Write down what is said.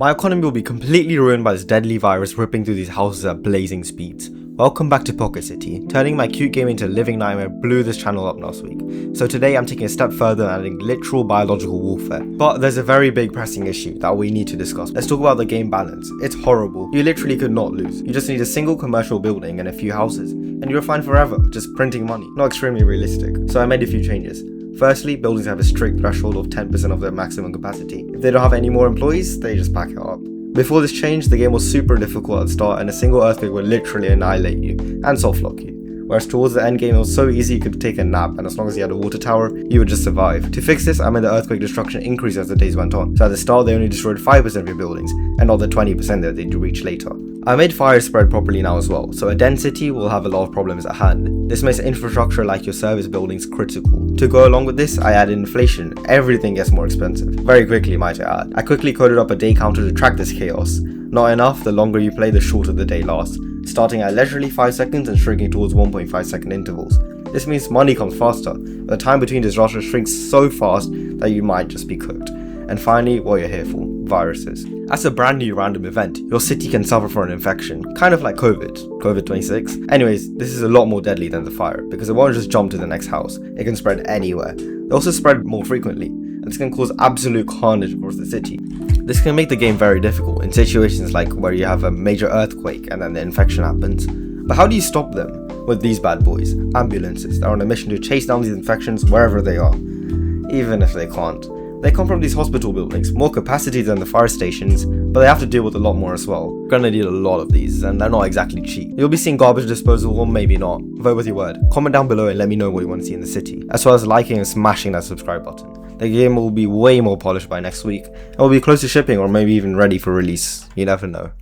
My economy will be completely ruined by this deadly virus ripping through these houses at blazing speeds. Welcome back to Pocket City. Turning my cute game into a living nightmare blew this channel up last week. So today I'm taking a step further and adding literal biological warfare. But there's a very big pressing issue that we need to discuss. Let's talk about the game balance. It's horrible. You literally could not lose. You just need a single commercial building and a few houses, and you're fine forever, just printing money. Not extremely realistic. So I made a few changes. Firstly, buildings have a strict threshold of 10% of their maximum capacity. If they don't have any more employees, they just pack it up. Before this change, the game was super difficult at the start and a single earthquake would literally annihilate you and soft lock you. Whereas towards the end game it was so easy you could take a nap, and as long as you had a water tower, you would just survive. To fix this, I made the earthquake destruction increase as the days went on. So at the start they only destroyed 5% of your buildings, and not the 20% that they'd reach later. I made fire spread properly now as well, so a dense city will have a lot of problems at hand. This makes infrastructure like your service buildings critical. To go along with this, I added inflation. Everything gets more expensive. Very quickly, might I add. I quickly coded up a day counter to track this chaos. Not enough, the longer you play, the shorter the day lasts, starting at leisurely 5 seconds and shrinking towards 1.5 second intervals. This means money comes faster, but the time between disasters shrinks so fast that you might just be cooked. And finally, what you're here for, viruses. As a brand new random event, your city can suffer from an infection, kind of like COVID-26. Anyways, this is a lot more deadly than the fire, because it won't just jump to the next house, it can spread anywhere. They also spread more frequently, and this can cause absolute carnage across the city. This can make the game very difficult in situations like where you have a major earthquake and then the infection happens. But how do you stop them? With these bad boys, ambulances that are on a mission to chase down these infections wherever they are. Even if they can't. They come from these hospital buildings, more capacity than the fire stations, but they have to deal with a lot more as well. You're gonna need a lot of these, and they're not exactly cheap. You'll be seeing garbage disposal, or maybe not. Vote with your word. Comment down below and let me know what you want to see in the city, as well as liking and smashing that subscribe button. The game will be way more polished by next week, and will be close to shipping or maybe even ready for release. You never know.